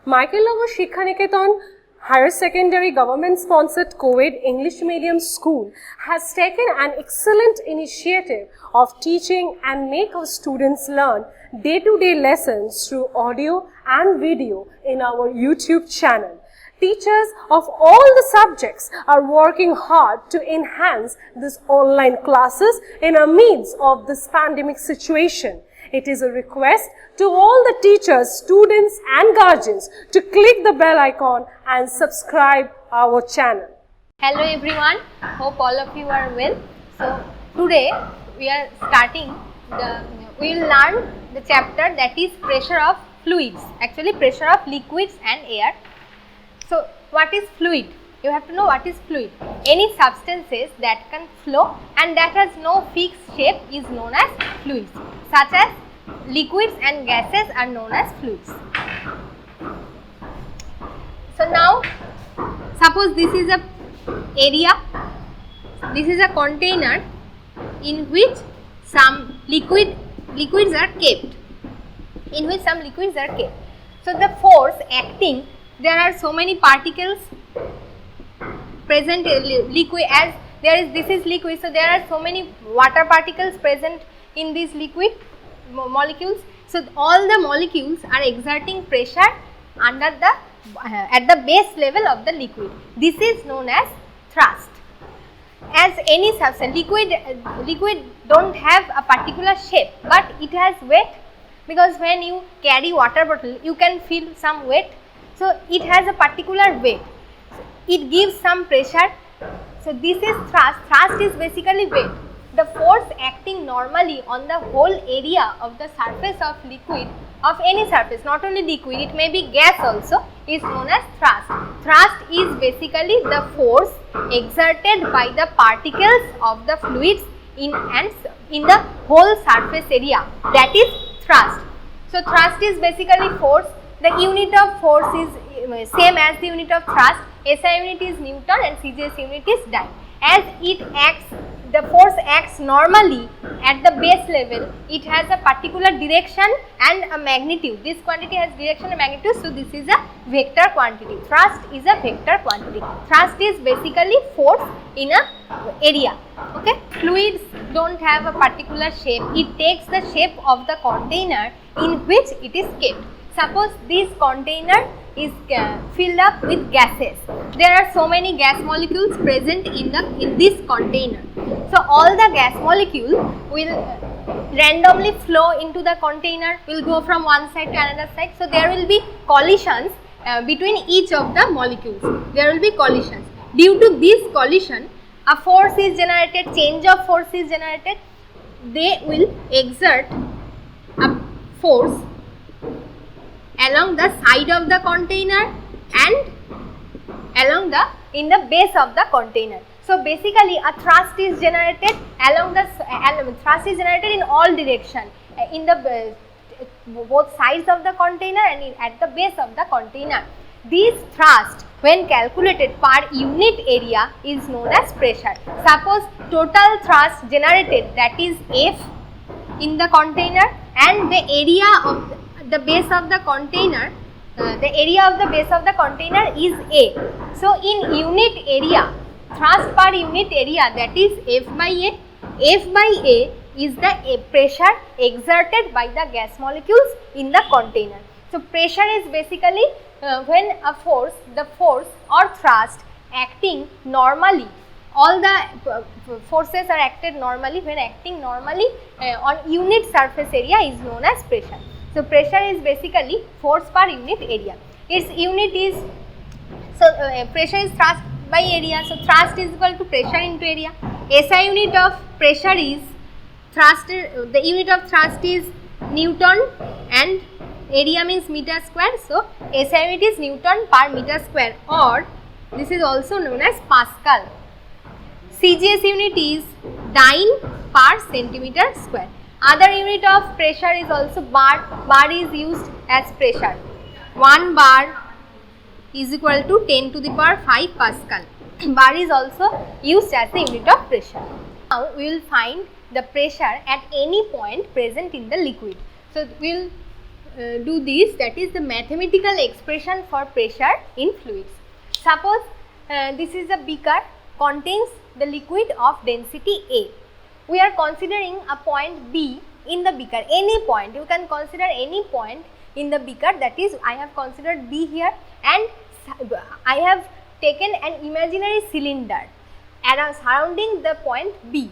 Michael Shikha Niketan Higher Secondary Government Sponsored Co-ed English Medium School has taken an excellent initiative of teaching and make our students learn day-to-day lessons through audio and video in our YouTube channel. Teachers of all the subjects are working hard to enhance these online classes in the midst of this pandemic situation. It is a request to all the teachers, students and guardians to click the bell icon and subscribe our channel. Hello everyone, hope all of you are well. So today we are starting we will learn the chapter that is pressure of fluids, actually pressure of liquids and air. So what is fluid? You have to know what is fluid. Any substances that can flow and that has no fixed shape is known as fluids, such as liquids and gases are known as fluids. So now suppose this is a area, this is a container in which some liquids are kept, So the force acting, there are so many particles present in liquid, as this is liquid, so there are so many water particles present in these liquid molecules. So all the molecules are exerting pressure under the at the base level of the liquid. This is known as thrust. As any substance, liquid don't have a particular shape, but it has weight, because when you carry water bottle you can feel some weight. So it has a particular weight. It gives some pressure. So this is thrust. Thrust is basically weight. The force acting normally on the whole area of the surface of liquid, of any surface, not only liquid, it may be gas also, is known as thrust. Thrust is basically the force exerted by the particles of the fluids in the whole surface area, that is thrust. So thrust is basically force. The unit of force is same as the unit of thrust. SI unit is Newton and CGS unit is Dyne. As it acts, the force acts normally at the base level, it has a particular direction and a magnitude. This quantity has direction and magnitude, so this is a vector quantity. Thrust is a vector quantity. Thrust is basically force in a area. Okay, fluids don't have a particular shape. It takes the shape of the container in which it is kept. Suppose this container is filled up with gases. There are so many gas molecules present in this container. So all the gas molecules will randomly flow into the container, will go from one side to another side. So there will be collisions between each of the molecules. There will be collisions. Due to this collision, a force is generated, change of force is generated. They will exert a force along the side of the container and in the base of the container. So basically a thrust is generated thrust is generated in all direction, in the both sides of the container and at the base of the container. This thrust, when calculated per unit area, is known as pressure. Suppose total thrust generated, that is F in the container, and the area of the base of the container, is A. So in unit area, thrust per unit area, that is F by A. F by A is the pressure exerted by the gas molecules in the container. So pressure is basically when the force or thrust acting normally. All the forces are acted normally. When acting normally on unit surface area is known as pressure. So pressure is basically force per unit area. Its unit is, pressure is thrust by area. So thrust is equal to pressure into area. SI unit of pressure is thrust. The unit of thrust is Newton and area means meter square. So SI unit is Newton per meter square, or this is also known as Pascal. CGS unit is Dyne per centimeter square. Other unit of pressure is also bar. Bar is used as pressure. 1 bar is equal to 10 to the power 5 Pascal. Bar is also used as the unit of pressure. Now we will find the pressure at any point present in the liquid. So we will do this, that is the mathematical expression for pressure in fluids. Suppose this is a beaker contains the liquid of density A. We are considering a point B in the beaker, any point, you can consider any point in the beaker, that is I have considered B here, and I have taken an imaginary cylinder surrounding the point B.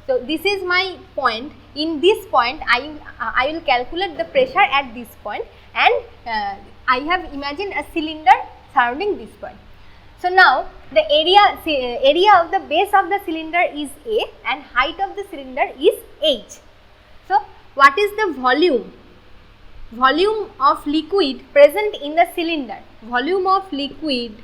So, this is my point. In this point I will calculate the pressure at this point, and I have imagined a cylinder surrounding this point. So, now the area of the base of the cylinder is A and height of the cylinder is H. So, what is the volume? Volume of liquid present in the cylinder. Volume of liquid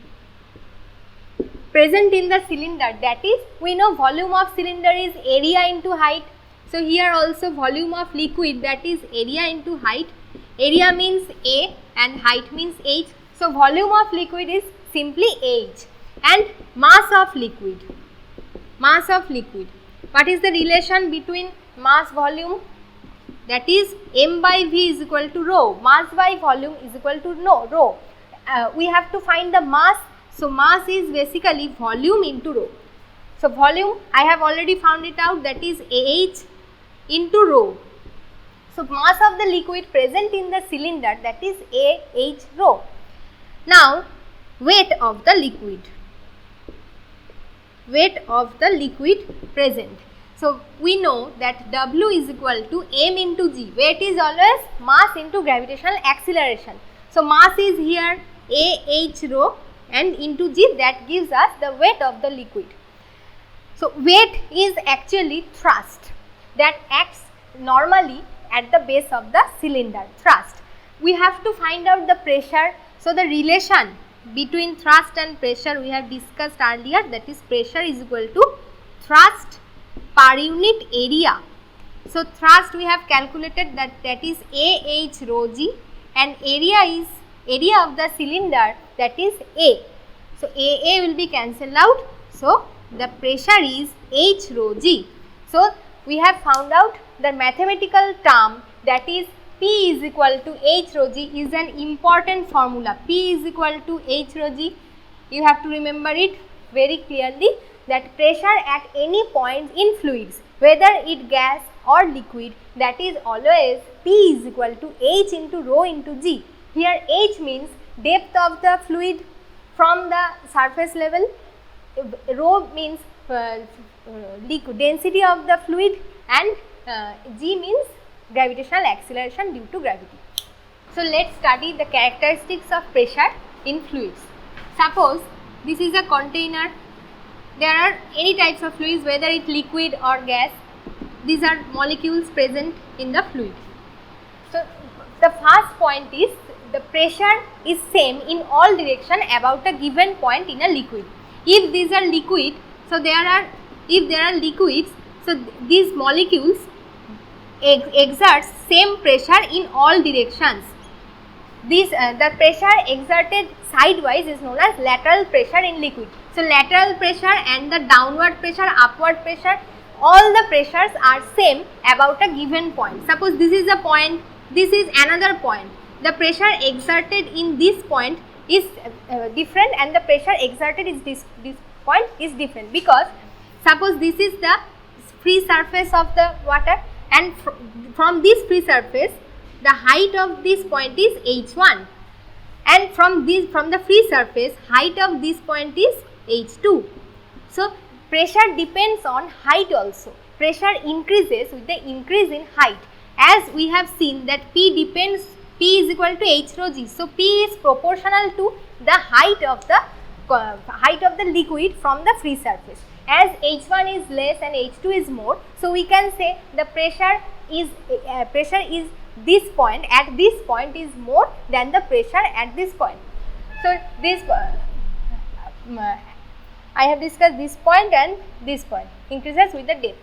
present in the cylinder, that is, we know volume of cylinder is area into height. So, here also volume of liquid, that is area into height. Area means A and height means H. So, volume of liquid is simply H. And mass of liquid. Mass of liquid. What is the relation between mass volume? That is m by v is equal to rho. Mass by volume is equal to rho. We have to find the mass. So, mass is basically volume into rho. So, volume I have already found it out, that is AH into rho. So, mass of the liquid present in the cylinder, that is AH rho. Now, weight of the liquid. Weight of the liquid present. So, we know that W is equal to m into g. Weight is always mass into gravitational acceleration. So, mass is here AH rho and into g, that gives us the weight of the liquid. So, weight is actually thrust that acts normally at the base of the cylinder, thrust. We have to find out the pressure. So, the relation between thrust and pressure we have discussed earlier, that is pressure is equal to thrust per unit area. So, thrust we have calculated that is AH rho g, and area is area of the cylinder, that is A. So, AA will be cancelled out. So, the pressure is H rho g. So, we have found out the mathematical term, that is P is equal to H rho g is an important formula. P is equal to H rho g. You have to remember it very clearly, that pressure at any point in fluids, whether it gas or liquid, that is always P is equal to H into rho into g. Here H means depth of the fluid from the surface level, rho means density of the fluid, and g means gravitational acceleration due to gravity. So, let us study the characteristics of pressure in fluids. Suppose this is a container, there are any types of fluids, whether it liquid or gas, these are molecules present in the fluid. So, the first point is the pressure is same in all direction about a given point in a liquid. If these are liquid, so if there are liquids, so these molecules exerts same pressure in all directions. This the pressure exerted sidewise is known as lateral pressure in liquid. So, lateral pressure and the downward pressure, upward pressure, all the pressures are same about a given point. Suppose this is a point, this is another point. The pressure exerted in this point is different, and the pressure exerted in this point is different, because suppose this is the free surface of the water, and from this free surface the height of this point is h1, and from the free surface height of this point is h2. So, pressure depends on height also. Pressure increases with the increase in height, as we have seen that P is equal to H rho g. So, P is proportional to the height of the liquid from the free surface. As H1 is less and H2 is more, so we can say the pressure is this point, at this point is more than the pressure at this point. So, this I have discussed this point and this point increases with the depth.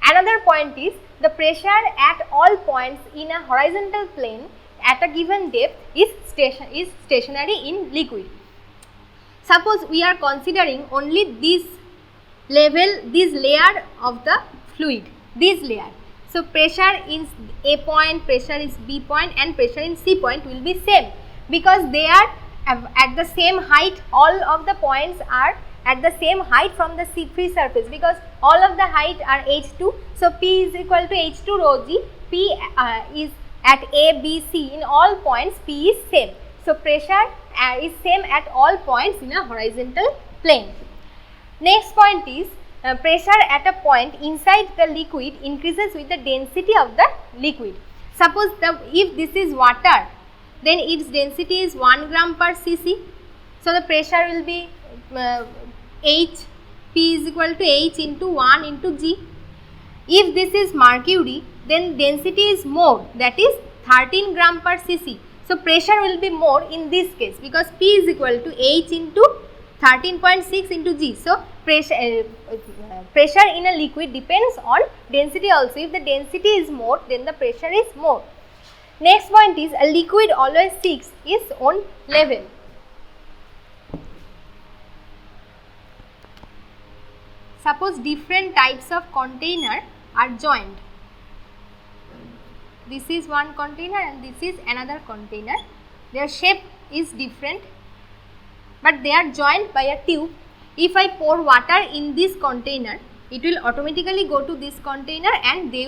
Another point is the pressure at all points in a horizontal plane at a given depth is stationary in liquid. Suppose we are considering only this layer of the fluid, this layer. So pressure in A point, pressure is B point, and pressure in C point will be same, because they are at the same height. All of the points are at the same height from the free surface, because all of the height are h2. So P is equal to h2 rho g. P is at A, B, C, in all points P is same. So pressure is same at all points in a horizontal plane. Next point is pressure at a point inside the liquid increases with the density of the liquid. Suppose if this is water, then its density is 1 gram per cc. So the pressure will be H, P is equal to H into 1 into G. If this is mercury, then density is more, that is 13 gram per cc. So pressure will be more in this case, because P is equal to H into 13.6 into G. So pressure in a liquid depends on density also. If the density is more, then the pressure is more. Next point is a liquid always seeks its own level. Suppose different types of container are joined. This is one container and this is another container. Their shape is different, but they are joined by a tube. If I pour water in this container, it will automatically go to this container and they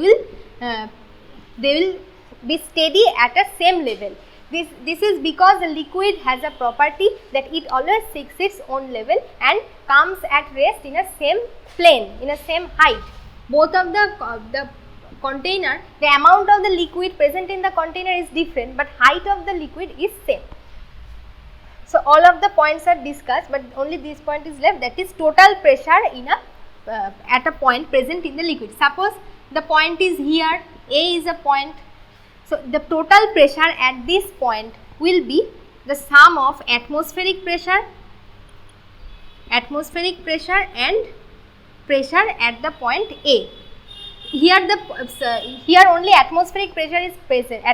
will be steady at a same level. This is because the liquid has a property that it always seeks its own level and comes at rest in a same plane, in a same height. Both of the container, the amount of the liquid present in the container is different, but height of the liquid is same. So all of the points are discussed, but only this point is left, that is total pressure in a at a point present in the liquid. Suppose the point is here, A is a point. So the total pressure at this point will be the sum of atmospheric pressure and pressure at the point A. Here here only atmospheric pressure is present,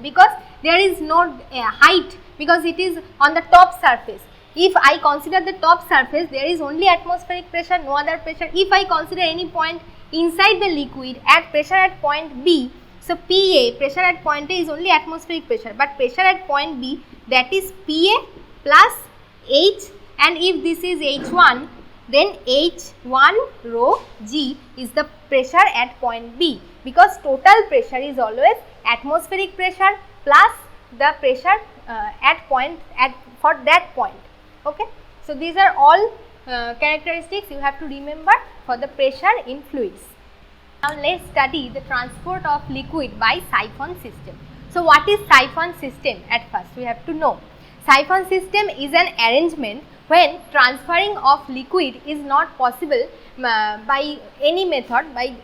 because there is no height, because it is on the top surface. If I consider the top surface, there is only atmospheric pressure, no other pressure. If I consider any point inside the liquid at pressure at point B, so PA, pressure at point A is only atmospheric pressure, but pressure at point B, that is PA plus H, and if this is H1, then H1 rho G is the pressure at point B, because total pressure is always atmospheric pressure plus the pressure for that point. Okay. So these are all characteristics you have to remember for the pressure in fluids. Now let's study the transport of liquid by siphon system. So what is siphon system? At first we have to know. Siphon system is an arrangement when transferring of liquid is not possible by any method. By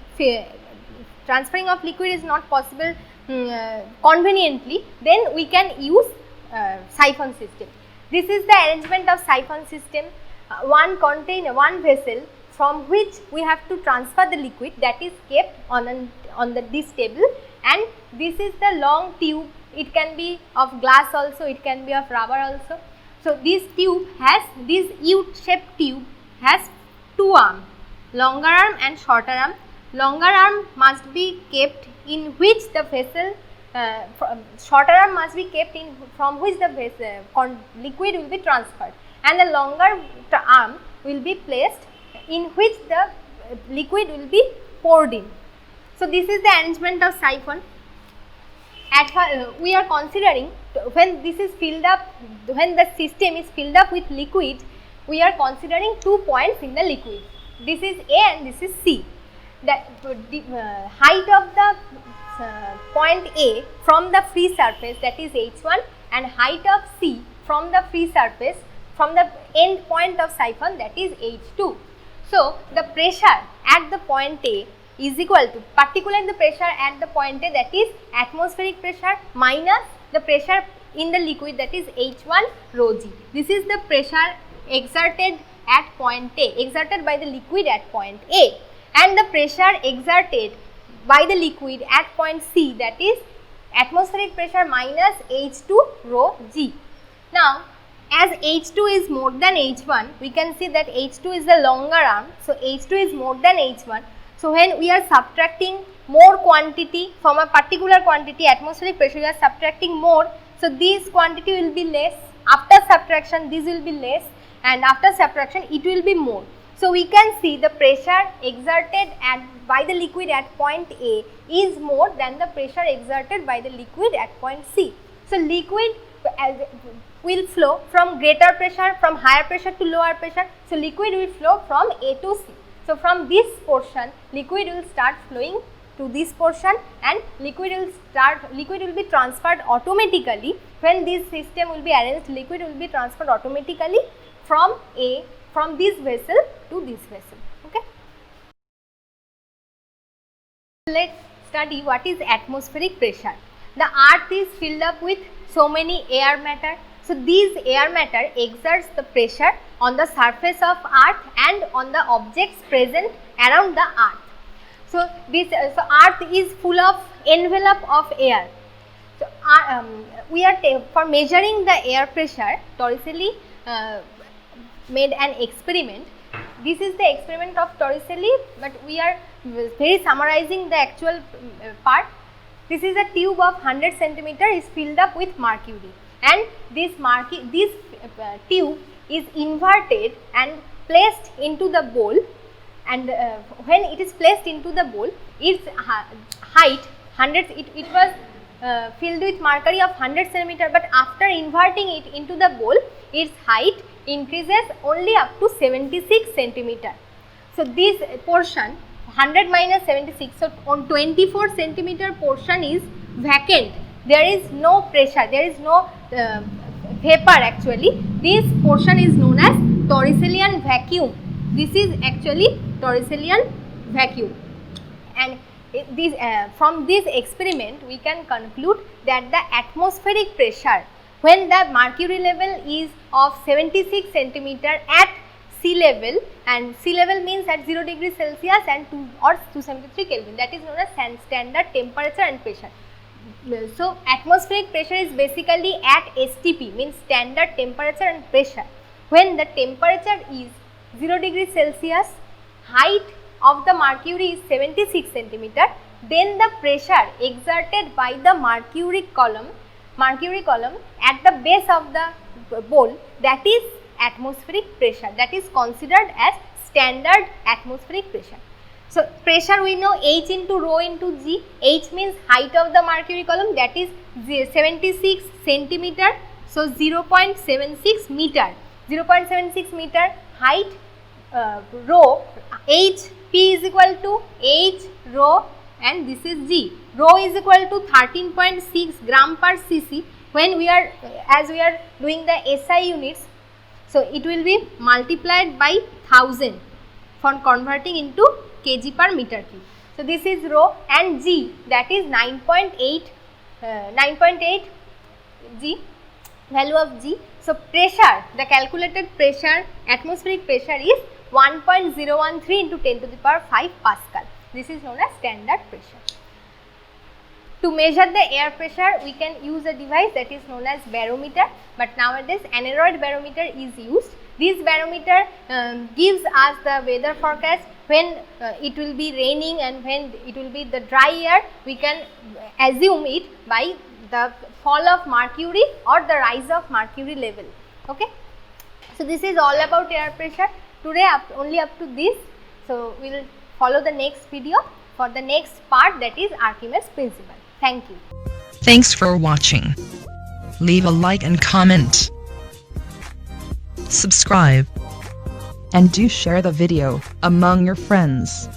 transferring of liquid is not possible conveniently, then we can use siphon system. This is the arrangement of siphon system. One container, one vessel from which we have to transfer the liquid, that is kept on this table, and this is the long tube. It can be of glass also, it can be of rubber also. So this U-shaped tube has two arms, longer arm and shorter arm. Longer arm must be kept in which the vessel, shorter arm must be kept in from which the vessel liquid will be transferred, and the longer arm will be placed in which the liquid will be poured in. So this is the arrangement of siphon. We are considering when this is filled up, when the system is filled up with liquid, we are considering 2 points in the liquid. This is A and this is C. The height of the point A from the free surface, that is H1, and height of C from the free surface, from the end point of siphon, that is H2. So the pressure at the point A is equal to, particularly the pressure at the point A, that is atmospheric pressure minus the pressure in the liquid, that is H1 rho G. This is the pressure exerted at point A, exerted by the liquid at point A, and the pressure exerted by the liquid at point C, that is atmospheric pressure minus H2 rho G. Now as H2 is more than H1, we can see that H2 is the longer arm, so H2 is more than H1. So when we are subtracting more quantity from a particular quantity, atmospheric pressure, you are subtracting more. So this quantity will be less. After subtraction, this will be less, and after subtraction, it will be more. So we can see the pressure exerted by the liquid at point A is more than the pressure exerted by the liquid at point C. So liquid will flow from greater pressure, from higher pressure to lower pressure. So liquid will flow from A to C. So from this portion, liquid will start flowing to this portion, and liquid will be transferred automatically. When this system will be arranged, liquid will be transferred automatically from this vessel to this vessel. Okay. Let's study what is atmospheric pressure. The earth is filled up with so many air matter. So these air matter exerts the pressure on the surface of earth and on the objects present around the earth. So earth is full of envelope of air. So we are for measuring the air pressure, Torricelli made an experiment. This is the experiment of Torricelli, but we are very summarizing the actual part. This is a tube of 100 cm is filled up with mercury, and this tube is inverted and placed into the bowl, and when it is placed into the bowl, its height it was filled with mercury of 100 cm, but after inverting it into the bowl, its height increases only up to 76 cm. So this portion 100 minus 76, so on 24 cm portion is vacant. There is no pressure, there is no vapor actually. This portion is known as Torricellian vacuum. This is actually Torricellian vacuum, and from this experiment we can conclude that the atmospheric pressure when the mercury level is of 76 cm at sea level, and sea level means at 0 degrees Celsius and 273 Kelvin, that is known as standard temperature and pressure. So atmospheric pressure is basically at STP, means standard temperature and pressure. When the temperature is 0 degrees Celsius, height of the mercury is 76 cm, then the pressure exerted by the mercury column at the base of the bowl, that is atmospheric pressure, that is considered as standard atmospheric pressure. So pressure we know H into rho into G. H means height of the mercury column, that is 76 centimeter, so 0.76 meter. 0.76 meter height, rho, H P is equal to H rho, and this is G. Rho is equal to 13.6 gram per cc. When we are, as we are doing the SI units, so it will be multiplied by 1000 for converting into kg per meter cube. So this is rho, and G, that is 9.8 G, value of G. So pressure, the calculated pressure, atmospheric pressure is 1.013 into 10 to the power 5 Pascal. This is known as standard pressure. To measure the air pressure, we can use a device that is known as barometer, but nowadays aneroid barometer is used. This barometer gives us the weather forecast when it will be raining and when it will be the dry air. We can assume it by the fall of mercury or the rise of mercury level. Okay. So this is all about air pressure. Today only up to this. So we will follow the next video for the next part, that is Archimedes principle. Thank you. Thanks for watching. Leave a like and comment. Subscribe. And do share the video among your friends.